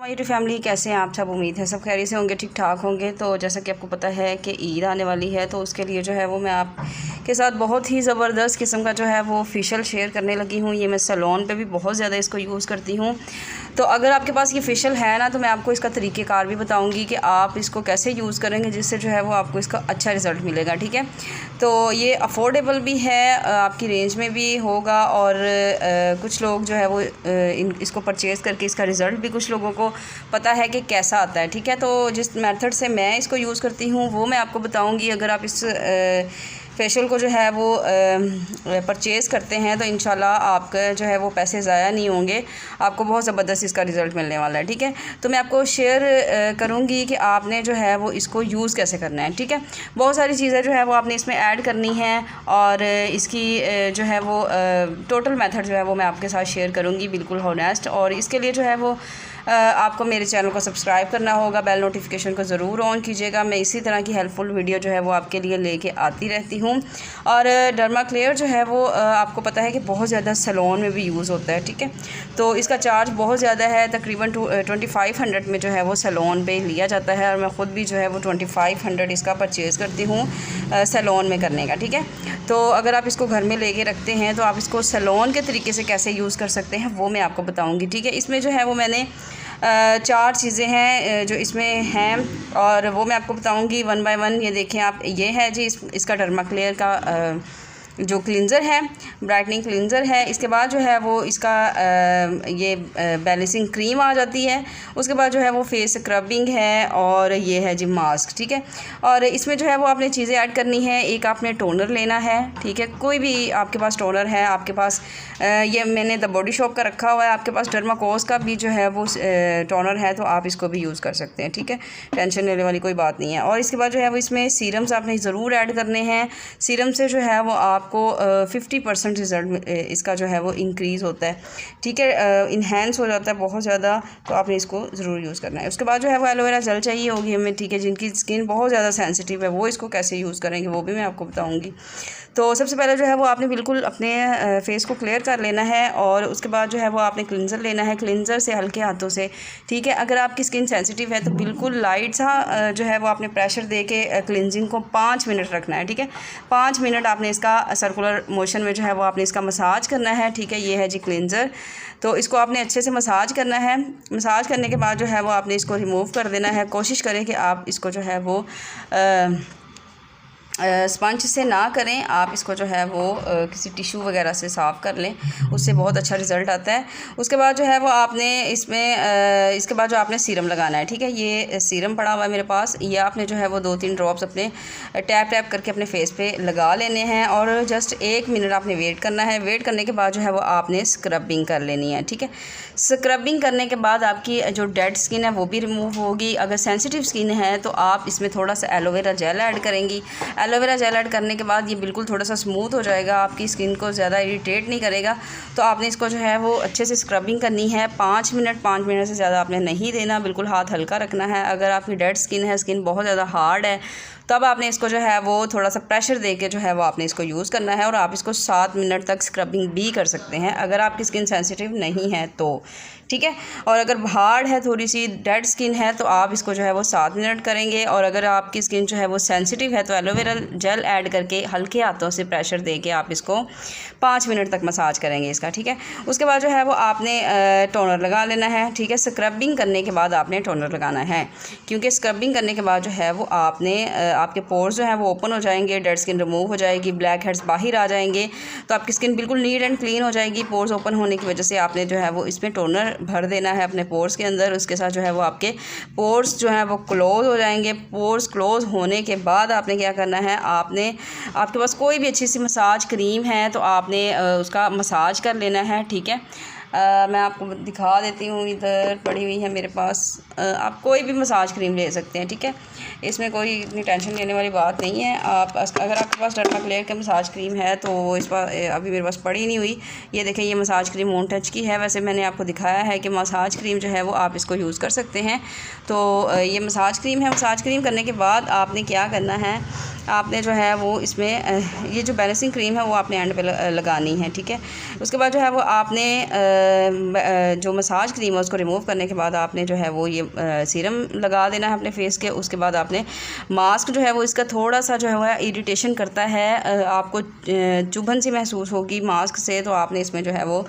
YouTube family, कैसे हैं आप सब। उम्मीद है सब खैरियत से होंगे, ठीक ठाक होंगे। तो जैसा कि आपको पता है कि ईद आने वाली है, तो उसके लिए जो है वो मैं आपके साथ बहुत ही ज़बरदस्त किस्म का जो है वो फेशियल शेयर करने लगी हूँ। ये मैं सैलून पे भी बहुत ज़्यादा इसको यूज़ करती हूँ। तो अगर आपके पास ये फेशियल है ना, तो मैं आपको इसका तरीक़ेकार भी बताऊँगी कि आप इसको कैसे यूज़ करेंगे जिससे जो है वो आपको इसका अच्छा रिज़ल्ट मिलेगा। ठीक है, तो ये अफोर्डेबल भी है, आपकी रेंज में भी होगा और कुछ लोग जो है वो इसको परचेज़ करके इसका रिज़ल्ट भी कुछ लोगों को पता है कि कैसा आता है। ठीक है, तो जिस मेथड से मैं इसको यूज़ करती हूँ वो मैं आपको बताऊँगी। अगर आप इस फेशियल को जो है वो परचेज़ करते हैं तो इंशाल्लाह आपका जो है वो पैसे ज़ाया नहीं होंगे, आपको बहुत ज़बरदस्त इसका रिज़ल्ट मिलने वाला है। ठीक है, तो मैं आपको शेयर करूँगी कि आपने जो है वो इसको यूज़ कैसे करना है। ठीक है, बहुत सारी चीज़ें जो है वो आपने इसमें ऐड करनी है और इसकी जो है वो टोटल मेथड जो है वो मैं आपके साथ शेयर करूँगी, बिल्कुल हॉनेस्ट। और इसके लिए जो है वो आपको मेरे चैनल को सब्सक्राइब करना होगा, बेल नोटिफिकेशन को ज़रूर ऑन कीजिएगा। मैं इसी तरह की हेल्पफुल वीडियो जो है वो आपके लिए लेके आती रहती हूँ। और डर्मा क्लियर जो है वो आपको पता है कि बहुत ज़्यादा सैलून में भी यूज़ होता है। ठीक है, तो इसका चार्ज बहुत ज़्यादा है, तकरीबन 2500 में जो है वो सैलून पे लिया जाता है। और मैं ख़ुद भी जो है वो 2500 इसका परचेज़ करती हूँ सैलून में करने का। ठीक है, तो अगर आप इसको घर में लेके रखते हैं तो आप इसको सैलून के तरीके से कैसे यूज़ कर सकते हैं वो मैं आपको बताऊँगी। ठीक है, इसमें जो है वो मैंने 4 चीज़ें हैं जो इसमें हैं और वो मैं आपको बताऊंगी वन बाय वन। ये देखें आप, ये है जी इसका डर्मा क्लियर का जो क्लींज़र है, ब्राइटनिंग क्लींज़र है। इसके बाद जो है वो इसका ये बैलेंसिंग क्रीम आ जाती है। उसके बाद जो है वो फेस स्क्रबिंग है और ये है जी मास्क। ठीक है, और इसमें जो है वो आपने चीज़ें ऐड करनी है। एक आपने टोनर लेना है। ठीक है, कोई भी आपके पास टोनर है, आपके पास ये मैंने द बॉडी शॉप का रखा हुआ है, आपके पास डर्माकोस का भी जो है वो टोनर है तो आप इसको भी यूज़ कर सकते हैं। ठीक है, टेंशन लेने वाली कोई बात नहीं है। और इसके बाद जो है वो इसमें सीरम्स आपने ज़रूर ऐड करने हैं। सीरम से जो है वो आपको 50% रिज़ल्ट इसका जो है वो इंक्रीज़ होता है। ठीक है, इन्हेंस हो जाता है बहुत ज़्यादा, तो आपने इसको ज़रूर यूज़ करना है। उसके बाद जो है वो एलोवेरा जेल चाहिए होगी हमें। ठीक है, जिनकी स्किन बहुत ज़्यादा सेंसिटिव है वो इसको कैसे यूज़ करेंगे वो भी मैं आपको बताऊँगी। तो सबसे पहले जो है वो आपने बिल्कुल अपने फेस को क्लियर कर लेना है और उसके बाद जो है वो आपने क्लींज़र लेना है। क्लींज़र से हल्के हाथों से, ठीक है, अगर आपकी स्किन सेंसिटिव है तो बिल्कुल लाइट सा जो है वो आपने प्रेशर दे के क्लींजिंग को 5 मिनट रखना है। ठीक है, 5 मिनट आपने इसका सर्कुलर मोशन में जो है वो आपने इसका मसाज करना है। ठीक है, ये है जी क्लींज़र, तो इसको आपने अच्छे से मसाज करना है। मसाज करने के बाद जो है वो आपने इसको रिमूव कर देना है। कोशिश करें कि आप इसको जो है वो स्पंज से ना करें, आप इसको जो है वो किसी टिशू वगैरह से साफ़ कर लें, उससे बहुत अच्छा रिज़ल्ट आता है। उसके बाद जो है वो आपने इसमें इसके बाद जो आपने सीरम लगाना है। ठीक है, ये सीरम पड़ा हुआ है मेरे पास, ये आपने जो है वो 2-3 ड्रॉप्स अपने टैप टैप करके अपने फेस पे लगा लेने हैं और जस्ट 1 मिनट आपने वेट करना है। वेट करने के बाद जो है वो आपने स्क्रबिंग कर लेनी है। ठीक है, स्क्रबिंग करने के बाद आपकी जो डेड स्किन है वो भी रिमूव होगी। अगर सेंसिटिव स्किन है तो आप इसमें थोड़ा सा एलोवेरा जेल ऐड करेंगी। एलोवेरा जेल ऐड करने के बाद ये बिल्कुल थोड़ा सा स्मूथ हो जाएगा, आपकी स्किन को ज़्यादा इरिटेट नहीं करेगा। तो आपने इसको जो है वो अच्छे से स्क्रबिंग करनी है 5 मिनट से ज़्यादा आपने नहीं देना, बिल्कुल हाथ हल्का रखना है। अगर आपकी डेड स्किन है, स्किन बहुत ज़्यादा हार्ड है, तब आपने इसको जो है वो थोड़ा सा प्रेशर दे के जो है वो आपने इसको यूज़ करना है। और आप इसको 7 मिनट तक स्क्रबिंग भी कर सकते हैं अगर आपकी स्किन सेंसिटिव नहीं है तो। ठीक है, और अगर हार्ड है, थोड़ी सी डेड स्किन है, तो आप इसको जो है वो 7 मिनट करेंगे। और अगर आपकी स्किन जो है वो सेंसिटिव है तो एलोवेरा जेल ऐड करके हल्के हाथों से प्रेशर दे के आप इसको 5 मिनट तक मसाज करेंगे इसका। ठीक है, उसके बाद जो है वो आपने टोनर लगा लेना है। ठीक है, स्क्रबिंग करने के बाद आपने टोनर लगाना है, क्योंकि स्क्रबिंग करने के बाद जो है वो आपने आपके पोर्स जो हैं वो ओपन हो जाएंगे, डेड स्किन रिमूव हो जाएगी, ब्लैक हेड्स बाहर आ जाएंगे, तो आपकी स्किन बिल्कुल नीट एंड क्लीन हो जाएगी। पोर्स ओपन होने की वजह से आपने जो है वो इसमें टोनर भर देना है अपने पोर्स के अंदर। उसके साथ जो है वो आपके पोर्स जो हैं वो क्लोज़ हो जाएंगे। पोर्स क्लोज़ होने के बाद आपने क्या करना है, आपने आपके पास कोई भी अच्छी सी मसाज क्रीम है तो आपने उसका मसाज कर लेना है। ठीक है, मैं आपको दिखा देती हूँ, इधर पड़ी हुई है मेरे पास। आप कोई भी मसाज क्रीम ले सकते हैं। ठीक है, इसमें कोई इतनी टेंशन लेने वाली बात नहीं है। आप अगर आपके पास डर्मा क्लियर का मसाज क्रीम है तो इस पर अभी मेरे पास पड़ी नहीं हुई। ये देखें, ये मसाज क्रीम ऑन टच की है। वैसे मैंने आपको दिखाया है कि मसाज क्रीम जो है वो आप इसको यूज़ कर सकते हैं। तो ये मसाज क्रीम है। मसाज क्रीम करने के बाद आपने क्या करना है, आपने जो है वो इसमें ये जो बैलेंसिंग क्रीम है वो आपने एंड पे लगानी है। ठीक है, उसके बाद जो है वो आपने जो मसाज क्रीम है उसको रिमूव करने के बाद आपने जो है वो ये सीरम लगा देना है अपने फेस के। उसके बाद आपने मास्क जो है वो इसका थोड़ा सा जो है इरिटेशन करता है, आपको चुभन सी महसूस होगी मास्क से, तो आपने इसमें जो है वो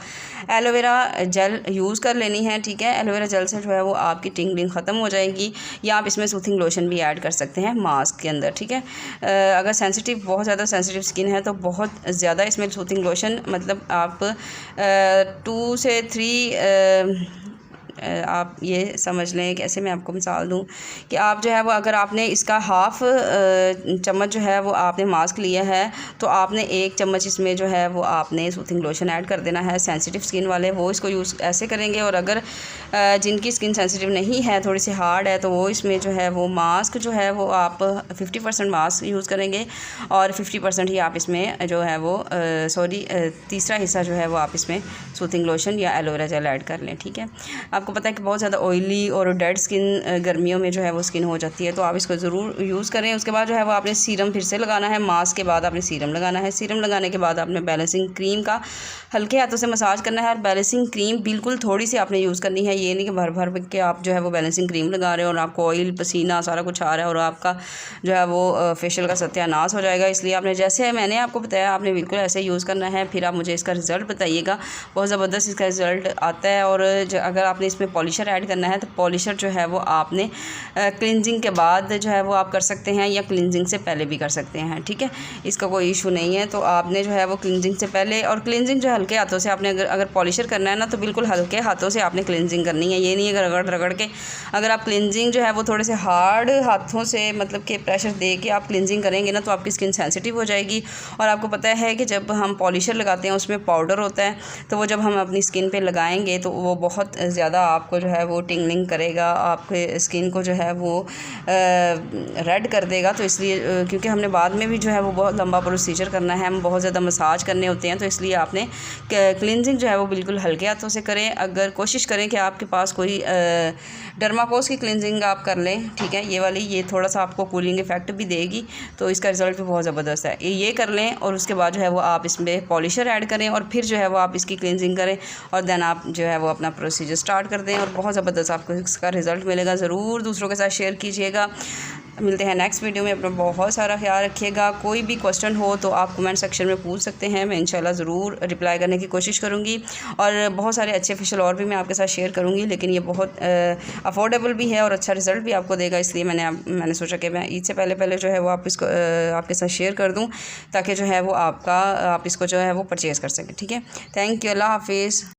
एलोवेरा जेल यूज़ कर लेनी है। ठीक है, एलोवेरा जेल से जो है वो आपकी टिंगलिंग ख़त्म हो जाएगी, या आप इसमें सूथिंग लोशन भी ऐड कर सकते हैं मास्क के अंदर। ठीक है, अगर बहुत ज़्यादा सेंसिटिव स्किन है तो बहुत ज़्यादा इसमें सूथिंग लोशन, मतलब आप 2 से 3 आप ये समझ लें, कैसे मैं आपको मिसाल दूं कि आप जो है वो अगर आपने इसका हाफ़ चम्मच जो है वो आपने मास्क लिया है तो आपने 1 चम्मच इसमें जो है वो आपने सूथिंग लोशन ऐड कर देना है। सेंसिटिव स्किन वाले वो इसको यूज़ ऐसे करेंगे, और अगर जिनकी स्किन सेंसिटिव नहीं है, थोड़ी सी हार्ड है, तो वो इसमें जो है वो मास्क जो है वो आप 50% मास्क यूज़ करेंगे और 50% ही आप इसमें जो है वो तीसरा हिस्सा जो है वो आप इसमें सूथिंग लोशन या एलोवेरा जेल ऐड कर लें। ठीक है, आपको पता है कि बहुत ज़्यादा ऑयली और डेड स्किन गर्मियों में जो है वो स्किन हो जाती है, तो आप इसको ज़रूर यूज़ करें। उसके बाद जो है वो आपने सीरम फिर से लगाना है, मास्क के बाद आपने सीरम लगाना है। सीरम लगाने के बाद आपने बैलेंसिंग क्रीम का हल्के हाथों से मसाज करना है, और बैलेंसिंग क्रीम बिल्कुल थोड़ी सी आपने यूज़ करनी है। ये नहीं कि भर भर के आप जो है वो बैलेंसिंग क्रीम लगा रहे हो और आपको ऑयल पसीना सारा कुछ आ रहा है और आपका जो है वो फेशियल का सत्यानाश हो जाएगा। इसलिए आपने जैसे मैंने आपको बताया आपने बिल्कुल ऐसे यूज़ करना है। फिर आप मुझे इसका रिज़ल्ट बताइएगा, बहुत ज़बरदस्त इसका रिज़ल्ट आता है। और अगर आपने इसमें पॉलिशर ऐड करना है तो पॉलिशर जो है वो आपने क्लिनजिंग के बाद जो है वो आप कर सकते हैं, या क्लिनजिंग से पहले भी कर सकते हैं। ठीक है, इसका कोई इशू नहीं है। तो आपने जो है वो क्लिनजिंग से पहले, और क्लिनजिंग जो हल्के हाथों से आपने अगर पॉलिशर करना है ना तो बिल्कुल हल्के हाथों से आपने क्लिनजिंग करनी है। ये नहीं है रगड़ रगड़ के, अगर आप क्लिनजिंग जो है वो थोड़े से हार्ड हाथों से मतलब कि प्रेशर दे के आप क्लिनजिंग करेंगे ना तो आपकी स्किन सेंसिटिव हो जाएगी। और आपको पता है कि जब हम पॉलिशर लगाते हैं उसमें पाउडर होता है, तो वो जब हम अपनी स्किन पे लगाएंगे तो वो बहुत ज़्यादा आपको जो है वो टिंगलिंग करेगा, आपके स्किन को जो है वो रेड कर देगा। तो इसलिए क्योंकि हमने बाद में भी जो है वो बहुत लंबा प्रोसीजर करना है, हम बहुत ज़्यादा मसाज करने होते हैं, तो इसलिए आपने क्लिनजिंग जो है वो बिल्कुल हल्के हाथों से करें। अगर कोशिश करें कि आपके पास कोई डर्माकोस की क्लिनजिंग आप कर लें। ठीक है, ये वाली ये थोड़ा सा आपको कूलिंग इफेक्ट भी देगी, तो इसका रिज़ल्ट भी बहुत ज़बरदस्त है। ये कर लें और उसके बाद जो है वो आप इसमें पॉलिशर ऐड करें और फिर जो है वो आप इसकी क्लिनजिंग करें, और देन आप जो है वो अपना प्रोसीजर स्टार्ट कर दें, और बहुत ज़बरदस्त आपको इसका रिज़ल्ट मिलेगा। ज़रूर दूसरों के साथ शेयर कीजिएगा। मिलते हैं नेक्स्ट वीडियो में। अपना बहुत सारा ख्याल रखिएगा। कोई भी क्वेश्चन हो तो आप कमेंट सेक्शन में पूछ सकते हैं, मैं इंशाल्लाह ज़रूर रिप्लाई करने की कोशिश करूँगी। और बहुत सारे अच्छे फेशियल और भी मैं आपके साथ शेयर करूँगी, लेकिन ये बहुत अफोर्डेबल भी है और अच्छा रिज़ल्ट भी आपको देगा। इसलिए मैंने सोचा कि मैं ईद से पहले जो है वो आपके साथ शेयर कर दूँ, ताकि जो है वो आप इसको जो है वो परचेज़ कर सकें। ठीक है, थैंक यू, अल्लाह हाफिज़।